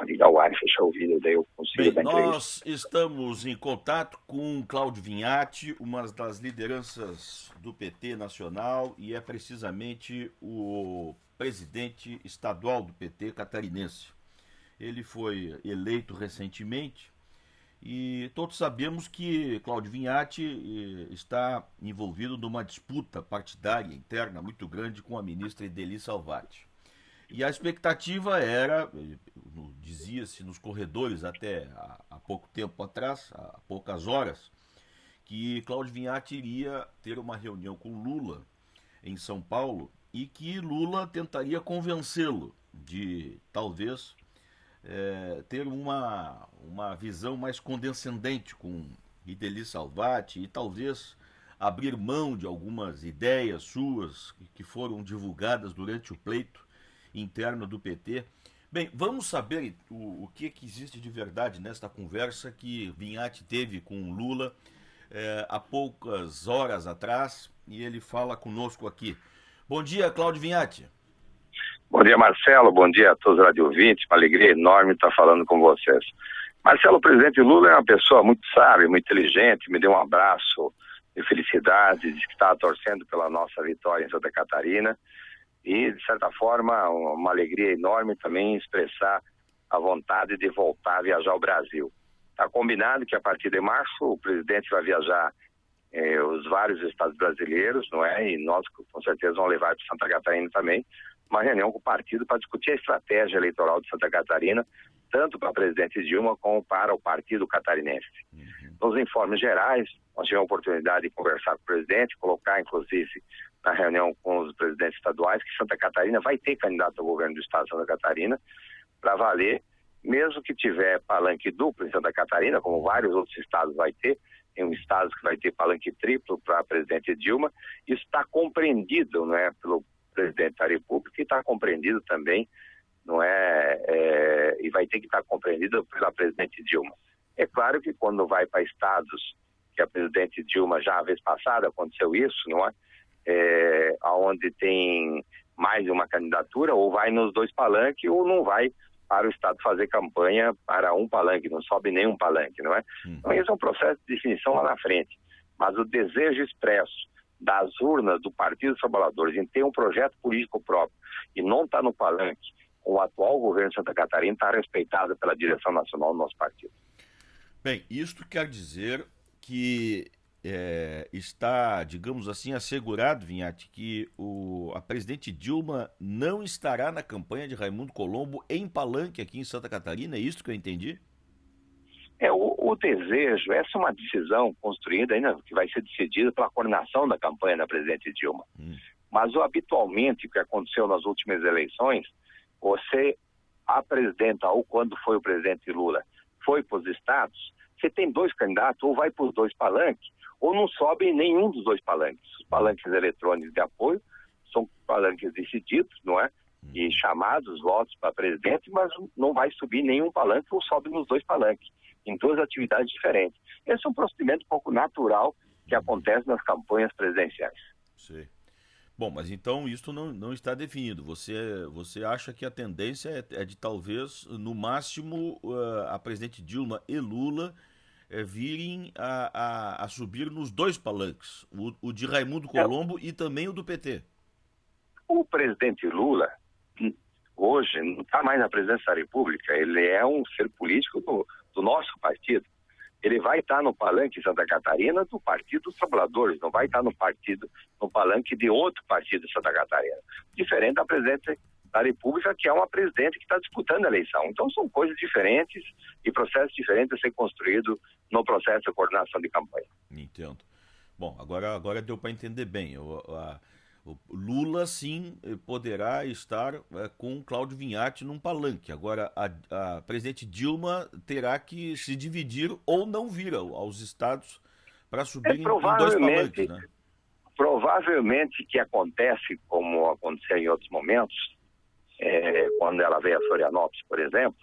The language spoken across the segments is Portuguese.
ligar o ar e fechar o vídeo, daí eu consigo Bem, dar entrevista. nós estamos em contato com Cláudio Vinhati, uma das lideranças do PT nacional e é precisamente o presidente estadual do PT catarinense. Ele foi eleito recentemente e todos sabemos que Cláudio Vinhati está envolvido numa disputa partidária interna muito grande com a ministra Ideli Salvati. E a expectativa era, dizia-se nos corredores até há pouco tempo atrás, há poucas horas, que Cláudio Vinhati iria ter uma reunião com Lula em São Paulo e que Lula tentaria convencê-lo de talvez ter uma visão mais condescendente com Ideli Salvati e talvez abrir mão de algumas ideias suas que foram divulgadas durante o pleito interno do PT. Bem, vamos saber o que existe de verdade nesta conversa que Vinhati teve com Lula há poucas horas atrás e ele fala conosco aqui. Bom dia, Cláudio Vinhati. Bom dia, Marcelo. Bom dia a todos os radiovintes. Uma alegria enorme estar falando com vocês. Marcelo, o presidente Lula é uma pessoa muito sábia, muito inteligente, me deu um abraço de felicidade, disse que estava torcendo pela nossa vitória em Santa Catarina. E, de certa forma, uma alegria enorme também expressar a vontade de voltar a viajar ao Brasil. Está combinado que a partir de março o presidente vai viajar os vários estados brasileiros, não é? E nós, com certeza, vamos levar para Santa Catarina também uma reunião com o partido para discutir a estratégia eleitoral de Santa Catarina, tanto para a presidente Dilma como para o partido catarinense. Nos informes gerais, nós tivemos a oportunidade de conversar com o presidente, colocar, inclusive, na reunião com os presidentes estaduais, que Santa Catarina vai ter candidato ao governo do estado de Santa Catarina para valer, mesmo que tiver palanque duplo em Santa Catarina, como vários outros estados vai ter, tem um estado que vai ter palanque triplo para a presidente Dilma. Isso está compreendido, não é, pelo presidente da República e está compreendido também, não é, e vai ter que estar compreendido pela presidente Dilma. É claro que quando vai para estados que a presidente Dilma já a vez passada aconteceu isso, não é? Onde tem mais de uma candidatura, ou vai nos dois palanques ou não vai para o estado fazer campanha para um palanque, não sobe nenhum palanque, não é? Então esse é um processo de definição lá na frente, mas o desejo expresso das urnas do Partido dos Trabalhadores em ter um projeto político próprio e não estar no palanque com o atual governo de Santa Catarina está respeitado pela direção nacional do nosso partido. Bem, isto quer dizer que está, digamos assim, assegurado, Vinhati, que a presidente Dilma não estará na campanha de Raimundo Colombo em Palanque aqui em Santa Catarina, é isso que eu entendi? O desejo, essa é uma decisão construída ainda, que vai ser decidida pela coordenação da campanha da presidente Dilma. Mas habitualmente, o que aconteceu nas últimas eleições, você, a presidenta, ou quando foi o presidente Lula, foi para os estados, você tem dois candidatos, ou vai para os dois palanques, ou não sobe em nenhum dos dois palanques. Os palanques eletrônicos de apoio são palanques decididos, não é? E chamados votos para presidente, mas não vai subir nenhum palanque ou sobe nos dois palanques, em duas atividades diferentes. Esse é um procedimento um pouco natural que acontece nas campanhas presidenciais. Sim. Bom, mas então isso não está definido. Você acha que a tendência é de talvez, no máximo, a presidente Dilma e Lula virem a subir nos dois palanques, o de Raimundo Colombo e também o do PT. O presidente Lula, hoje, não está mais na presidência da República, ele é um ser político do nosso partido. Ele vai estar no palanque em Santa Catarina do Partido dos Trabalhadores, não vai estar no palanque de outro partido de Santa Catarina. Diferente da presidente da República, que é uma presidente que está disputando a eleição. Então são coisas diferentes e processos diferentes a ser construído no processo de coordenação de campanha. Entendo. Bom, agora deu para entender bem. O Lula, sim, poderá estar com Cláudio Vinhati num palanque. Agora, a presidente Dilma terá que se dividir ou não vir aos estados para subir em dois palanques, né? Provavelmente que acontece, como aconteceu em outros momentos, quando ela veio a Florianópolis, por exemplo,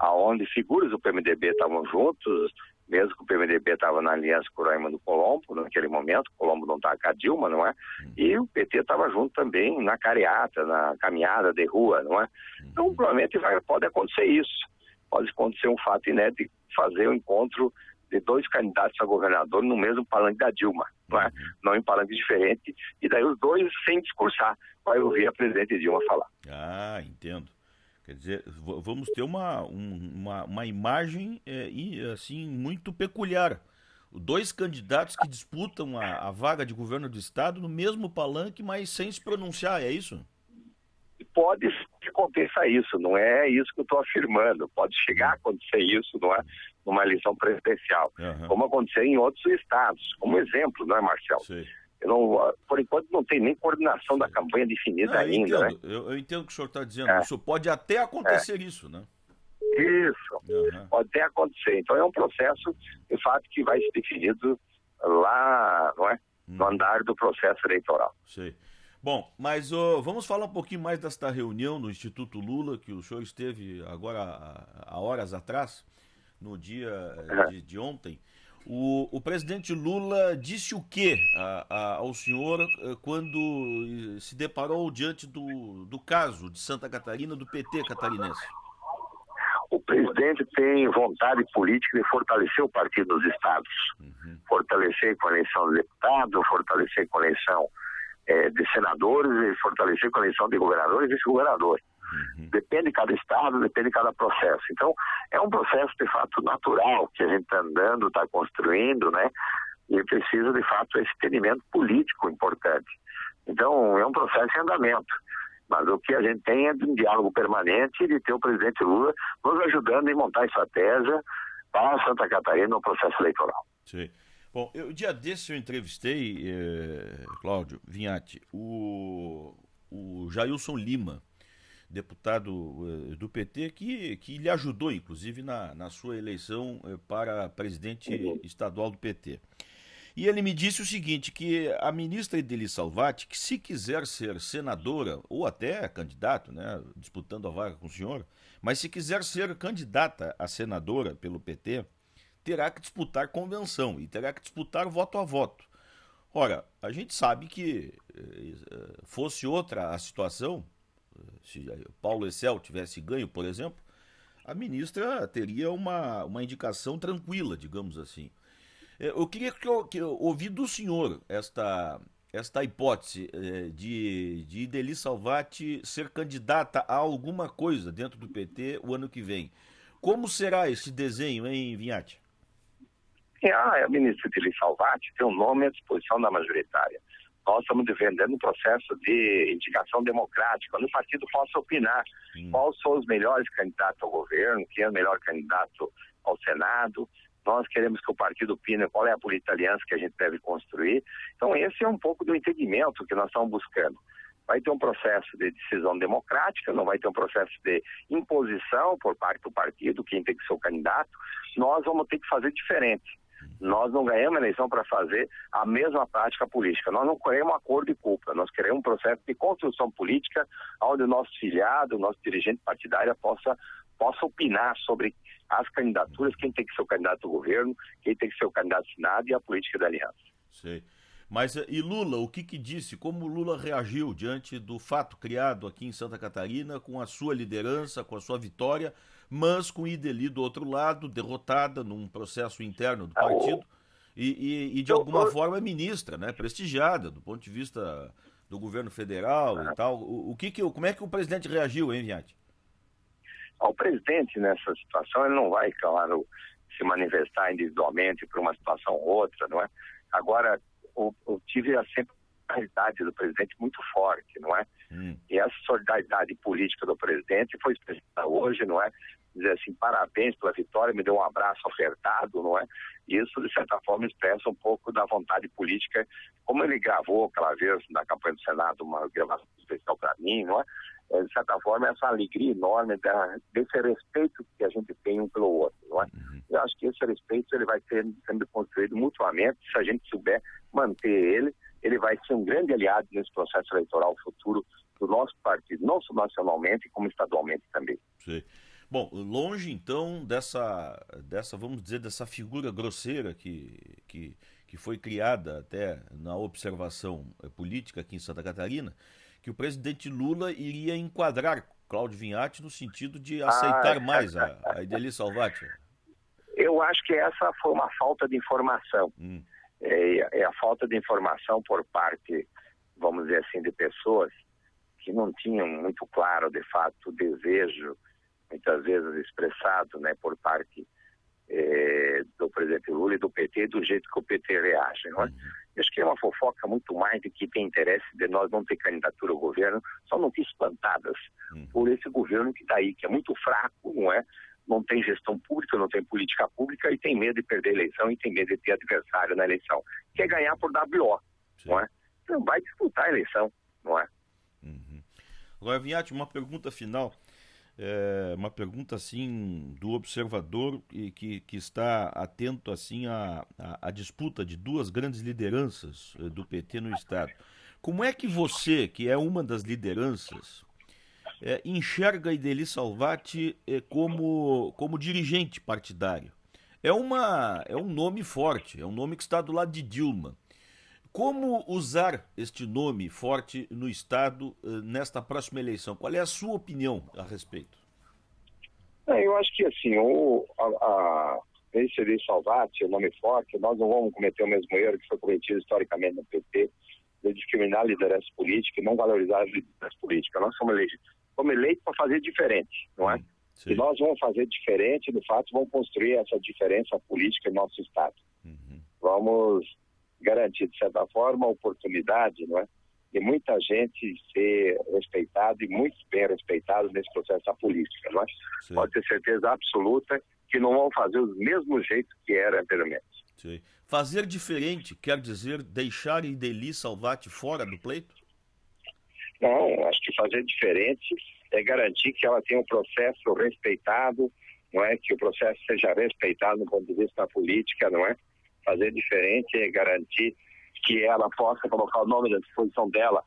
aonde figuras do PMDB estavam juntos, mesmo que o PMDB estava na aliança com o Raimundo Colombo, naquele momento, o Colombo não estava com a Dilma, não é? E o PT estava junto também na careata, na caminhada de rua, não é? Então, provavelmente pode acontecer isso. pode acontecer um fato inédito, fazer o encontro de 2 candidatos a governador no mesmo palanque da Dilma, não é? Não em palanque diferente, e daí os dois sem discursar, vai ouvir a presidente Dilma falar. Ah, entendo. Quer dizer, vamos ter uma imagem assim, muito peculiar. 2 candidatos que disputam a vaga de governo do estado no mesmo palanque, mas sem se pronunciar, é isso? Pode acontecer isso, não é isso que eu estou afirmando. Pode chegar a acontecer isso, não é, numa eleição presidencial, como acontecer em outros estados, como exemplo, não é, Marcelo? Sim. Por enquanto não tem nem coordenação da campanha definida ainda, entendo, né? Eu entendo o que o senhor está dizendo. Isso pode até acontecer isso, né? Isso, pode até acontecer. Então é um processo, de fato, que vai ser definido lá, não é? No andar do processo eleitoral. Sei. Bom, mas vamos falar um pouquinho mais desta reunião no Instituto Lula, que o senhor esteve agora há horas atrás, no dia de ontem. O presidente Lula disse o quê ao senhor quando se deparou diante do caso de Santa Catarina, do PT catarinense? O presidente tem vontade política de fortalecer o partido nos estados. Fortalecer com a eleição de deputado, fortalecer com a eleição de senadores e fortalecer com a eleição de governadores e vice-governadores. Depende de cada estado, depende de cada processo. Então, é um processo, de fato, natural, que a gente está andando, está construindo, né? E precisa, de fato, esse entendimento político importante. Então, é um processo em andamento. Mas o que a gente tem é de um diálogo permanente e de ter o presidente Lula nos ajudando em montar a estratégia para Santa Catarina no processo eleitoral. Sim. Bom, dia desse eu entrevistei, Cláudio Vinhati, o Jailson Lima, deputado do PT, que lhe ajudou, inclusive, na sua eleição para presidente estadual do PT. E ele me disse o seguinte, que a ministra Ideli Salvati, que se quiser ser senadora, ou até candidato, né, disputando a vaga com o senhor, mas se quiser ser candidata a senadora pelo PT, terá que disputar convenção e terá que disputar voto a voto. Ora, a gente sabe que fosse outra a situação, se Paulo Essel tivesse ganho, por exemplo, a ministra teria uma indicação tranquila, digamos assim. Eu queria que eu ouvi do senhor esta hipótese de Ideli Salvati ser candidata a alguma coisa dentro do PT o ano que vem. Como será esse desenho, hein, Vinhati? A ministra Ideli Salvati tem um nome à disposição da majoritária. Nós estamos defendendo um processo de indicação democrática, onde o partido possa opinar quais são os melhores candidatos ao governo, quem é o melhor candidato ao Senado. Nós queremos que o partido opine qual é a política de aliança que a gente deve construir. Então esse é um pouco do entendimento que nós estamos buscando. Vai ter um processo de decisão democrática, não vai ter um processo de imposição por parte do partido, quem tem que ser o candidato. Nós vamos ter que fazer diferente. Nós não ganhamos a eleição para fazer a mesma prática política. Nós não queremos um acordo de culpa. Nós queremos um processo de construção política onde o nosso filiado, o nosso dirigente partidário possa opinar sobre as candidaturas, quem tem que ser o candidato do governo, quem tem que ser o candidato do Senado e a política da aliança. Sei. Mas e Lula, o que disse? Como Lula reagiu diante do fato criado aqui em Santa Catarina com a sua liderança, com a sua vitória, mas com Ideli do outro lado, derrotada num processo interno do partido e de alguma forma ministra, né, prestigiada do ponto de vista do governo federal e tal. Como é que o presidente reagiu, hein, Vinhati? O presidente, nessa situação, ele não vai, claro, se manifestar individualmente por uma situação ou outra, não é? Agora, eu tive a solidariedade do presidente muito forte, não é? E essa solidariedade política do presidente foi expressada hoje, não é? Dizer assim, parabéns pela vitória, me deu um abraço apertado, não é? Isso, de certa forma, expressa um pouco da vontade política, como ele gravou aquela vez na campanha do Senado, uma gravação especial para mim, não é? De certa forma, essa alegria enorme desse respeito que a gente tem um pelo outro, não é? Eu acho que esse respeito ele vai sendo construído mutuamente. Se a gente souber manter ele vai ser um grande aliado nesse processo eleitoral futuro do nosso partido, não só nacionalmente, como estadualmente também. Sim. Bom, longe então dessa, vamos dizer, dessa figura grosseira que foi criada até na observação política aqui em Santa Catarina, que o presidente Lula iria enquadrar Cláudio Vinhati no sentido de aceitar mais a Ideli Salvati. Eu acho que essa foi uma falta de informação. É a falta de informação por parte, vamos dizer assim, de pessoas que não tinham muito claro, de fato, o desejo, muitas vezes expressado, né, por parte do presidente Lula e do PT, do jeito que o PT reage. Não é? Acho que é uma fofoca muito mais de que tem interesse de nós não ter candidatura ao governo, só notícias plantadas por esse governo que está aí, que é muito fraco, não é? Não tem gestão pública, não tem política pública e tem medo de perder a eleição e tem medo de ter adversário na eleição. Quer ganhar por WO, não é? Então vai disputar a eleição, não é? Agora, Vinhati, uma pergunta final. Uma pergunta assim do observador que está atento assim à disputa de duas grandes lideranças do PT no estado. Como é que você, que é uma das lideranças, enxerga a Ideli Salvati como dirigente partidário? É um nome forte, é um nome que está do lado de Dilma. Como usar este nome forte no Estado nesta próxima eleição? Qual é a sua opinião a respeito? Eu acho que assim, esse Ideli Salvati, o nome forte, nós não vamos cometer o mesmo erro que foi cometido historicamente no PT, de discriminar a liderança política e não valorizar a liderança política. Nós somos eleitos para fazer diferente, não é? Sim. E nós vamos fazer diferente, de fato, vamos construir essa diferença política no nosso Estado. Vamos garantir, de certa forma, a oportunidade, não é, de muita gente ser respeitada e muito bem respeitado nesse processo da política, não é? Pode ter certeza absoluta que não vão fazer os mesmos jeitos que era anteriormente. Sim. Fazer diferente quer dizer deixar Ideli Salvati fora do pleito? Não, acho que fazer diferente é garantir que ela tenha um processo respeitado, não é? Que o processo seja respeitado do ponto de vista da política, não é? Fazer diferente é garantir que ela possa colocar o nome à disposição dela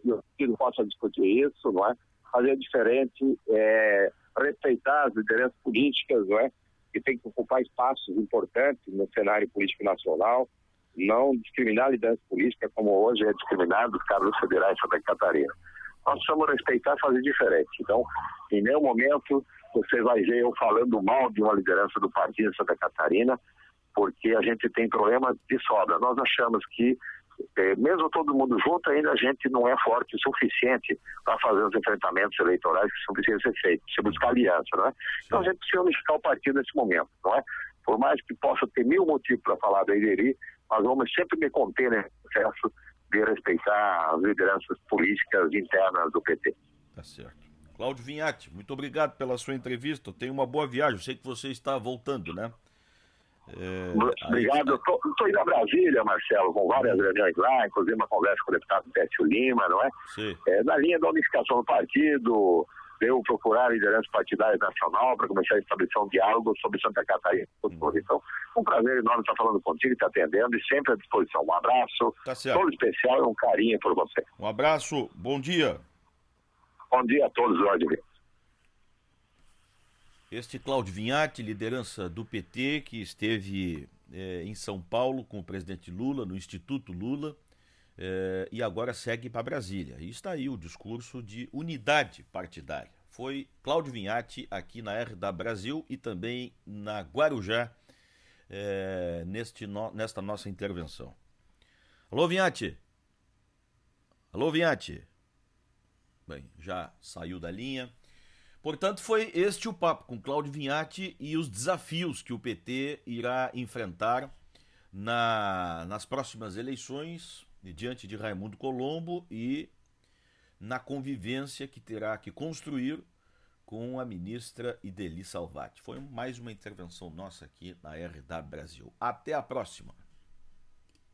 e o partido possa discutir isso, não é? Fazer diferente é respeitar as lideranças políticas, não é? Que tem que ocupar espaços importantes no cenário político nacional, não discriminar a liderança política como hoje é discriminado os cargos federais de Santa Catarina. Nós precisamos respeitar e fazer diferente. Então, em nenhum momento você vai ver eu falando mal de uma liderança do partido de Santa Catarina, porque a gente tem problema de sobra. Nós achamos que, mesmo todo mundo junto, ainda a gente não é forte o suficiente para fazer os enfrentamentos eleitorais que são precisam ser feitos, precisa buscar aliança, não é? Então a gente precisa unificar o partido nesse momento, não é? Por mais que possa ter mil motivos para falar da Ideli, nós vamos sempre me conter nesse processo de respeitar as lideranças políticas internas do PT. Tá certo. Cláudio Vinhati, muito obrigado pela sua entrevista. Tenha uma boa viagem. Eu sei que você está voltando, né? Obrigado. Estou indo a Brasília, Marcelo, com várias reuniões lá, inclusive uma conversa com o deputado Técio Lima, não é? Sim. Na linha da unificação do partido, eu procurar a liderança partidária nacional para começar a estabelecer um diálogo sobre Santa Catarina. Então, um prazer enorme estar falando contigo e te atendendo e sempre à disposição. Um abraço, todo especial e um carinho por você. Um abraço, bom dia. Bom dia a todos os audiências. Este Cláudio Vinhati, liderança do PT, que esteve em São Paulo com o presidente Lula, no Instituto Lula, e agora segue para Brasília. E está aí o discurso de unidade partidária. Foi Cláudio Vinhati aqui na RDA Brasil e também na Guarujá, nesta nossa intervenção. Alô, Vinhati? Alô, Vinhati? Bem, já saiu da linha. Portanto, foi este o papo com Cláudio Vinhati e os desafios que o PT irá enfrentar nas próximas eleições, diante de Raimundo Colombo e na convivência que terá que construir com a ministra Ideli Salvati. Foi mais uma intervenção nossa aqui na RDA Brasil. Até a próxima!